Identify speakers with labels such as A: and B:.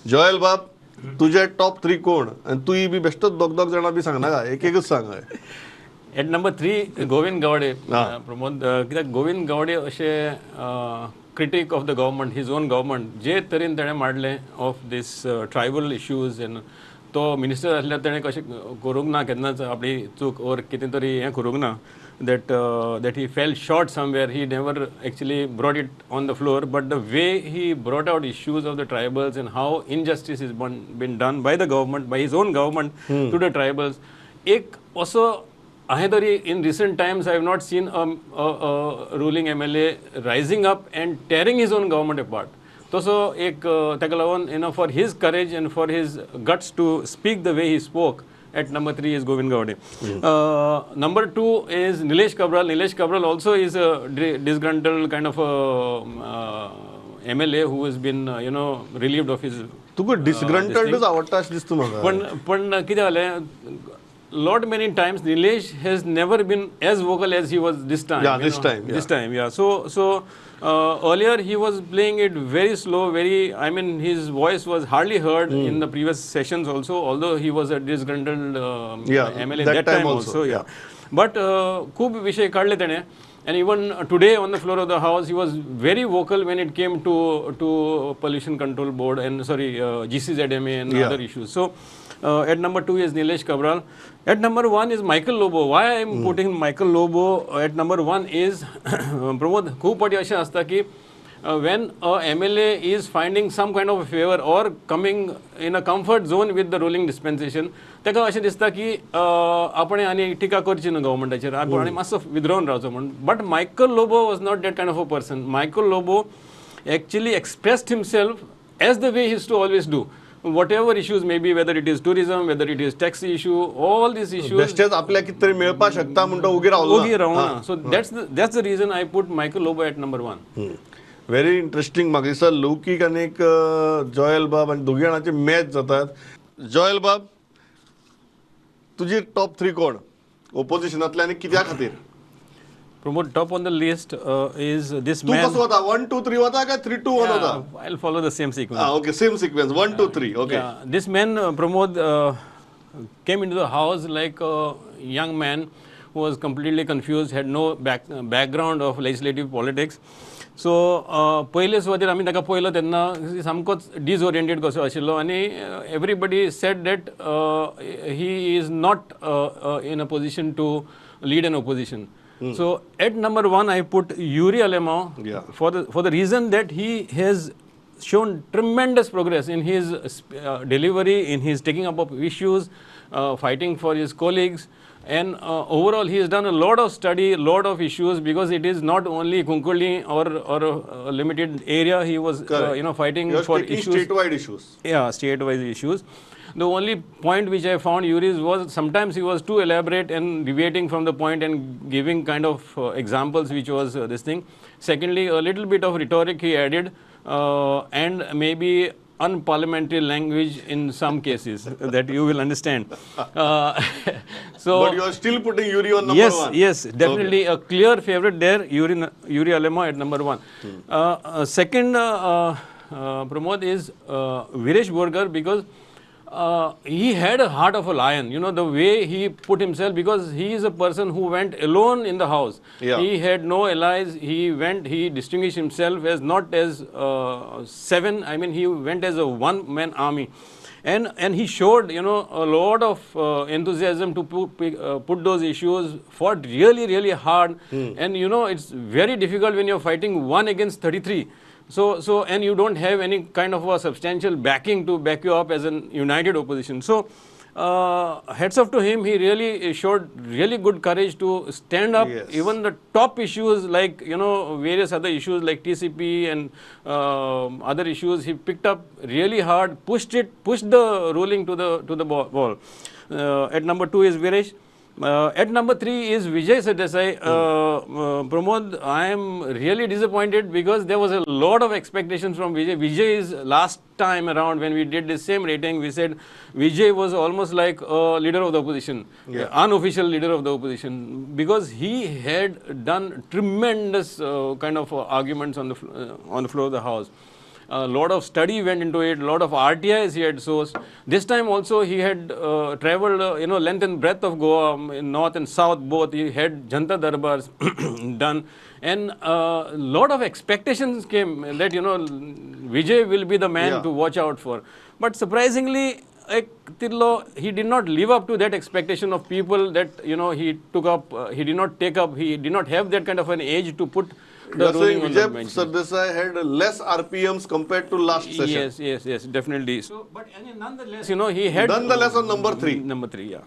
A: जॉयल बाब तुझे टॉप 3 कोण आणि तू बी बेश्टोच दोग जाणां बी सांगना का एकूच सांग
B: At number 3, Govind Gowade. Pramod, कित्याक गोविंद गावडे अशे critic of the government, his own government, जे तरेन ताणें मांडलें of this tribal issues and तो मिनिस्टर आसल्यार ताणें कशें करूंक ना केन्नाच आपली चूक और कितें तरी हें करूंक ना that he fell short somewhere. He never actually brought it on the floor, but the way he brought out issues of the tribals and how injustice is been done by the government, by his own government to the tribals. एक असो in recent times I have not seen a ruling MLA rising up and tearing his own government apart. So ताका लागून for his courage and for his guts to speak the way he spoke. At number 3 is Govind Gowade. Number 2 is Nilesh Cabral. Nilesh Cabral also is a disgruntled kind of MLA who has been relieved of his.
A: तुका disgruntled आवडटा दिसता म्हाका.
B: पण कितें जालें, lot many times Nilesh has never been as vocal as he was this time.
A: Yeah, this time.
B: Yeah. So earlier he was playing it very slow, his voice was hardly heard in the previous sessions also, although he was a disgruntled MLA that time also. Yeah. But खूब विषय काढले तेणे. And even today on the floor of the house, he was very vocal when it came to pollution control board and GCZMA and other issues. So at number 2 is Nilesh Cabral. At number 1 is Michael Lobo. Why I am putting Michael Lobo at number 1 is Pramod, खूप पाटी अशें आसता की when a MLA is finding some kind of a favor or coming in a comfort zone with the ruling dispensation, ताका अशें दिसता की आपण आनी टिका करची न्हू गव्हर्मेंटाचेर, आपण आनी मातसो विद्रोवन रावचो म्हणून. But Michael Lobo was not that kind of a person. Michael Lobo actually expressed himself as the way he used to always do. Whatever issues may be, whether it is tourism, whether it is tax issue, all these issues.
A: बेश्टेच आपल्या कितें तरी मेळपा शकता म्हणटा उगी रावना.
B: So that's the reason I put Michael Lobo at number 1.
A: Very interesting. म्हाका दिसता लौकीक आनी एक जॉयल बाब आनी दोगी जाणांचे मॅच जातात. जॉयल बाब तुजी टॉप 3 कोण ओपोजिशनांतले आनी कित्या खातीर?
B: Promote top on the list is this
A: man. तू कसो वता 1 2 3 वता काय 3 2 1 वता?
B: I'll follow the same sequence.
A: Okay, same sequence 1 2 3. Okay.
B: This man Pramod came into the house like a young man who was completely confused, had no background of legislative politics. So पयले सुवातेर आमी ताका पयलो तेन्ना सामकोच disoriented कसो आशिल्लो आनी everybody said that he is not in a position to lead an opposition. So at number 1 I put Yuri Alemão for the reason that he has shown tremendous progress in his delivery, in his taking up of issues, fighting for his colleagues, and overall he has done a lot of study, a lot of issues, because it is not only Konkani or a limited area. He was fighting for issues,
A: statewide issues.
B: Yeah, statewide issues. The only point which I found Yuri's was sometimes he was too elaborate and deviating from the point and giving kind of examples which was this thing. Secondly, a little bit of rhetoric he added and maybe unparliamentary language in some cases that you will understand. So,
A: but you are still putting Yuri on number 1.
B: Yes, definitely a clear favorite there, Yuri Alemão at number 1. Second, Pramod is Viresh Borkar, because he had a heart of a lion, the way he put himself, because he is a person who went alone in the house. He had no allies. He distinguished himself as not as 7, he went as a one-man army. And he showed, a lot of enthusiasm to put those issues, fought really, really hard. And, it's very difficult when you're fighting 1 against 33. So and you don't have any kind of a substantial backing to back you up as an united opposition. So heads off to him. He really showed really good courage to stand up. Even the top issues like various other issues like TCP and other issues, he picked up really hard, pushed the ruling to the ball. At number 2 is Viresh. At number 3 is Vijai Sardesai. Pramod, I am really disappointed because there was a lot of expectations from Vijay. Vijay is last time around when we did the same rating, we said Vijay was almost like a leader of the opposition, unofficial leader of the opposition, because he had done tremendous kind of arguments on the floor of the house. A lot of study went into it, a lot of RTIs he had sourced. This time also he had traveled, length and breadth of Goa, in north and south both. He had Janta Darbars done. And a lot of expectations came that, Vijay will be the man to watch out for. But surprisingly, he did not live up to that expectation of people that, he took up, he did not take up, he did not have that kind of an age to put
A: You are
B: the
A: saying
B: ruling on the
A: Vijay
B: bench.
A: Sardesai had less RPMs compared to last session.
B: Yes, definitely. So, but nonetheless, he had...
A: Nonetheless on number 3.
B: Number 3, yeah.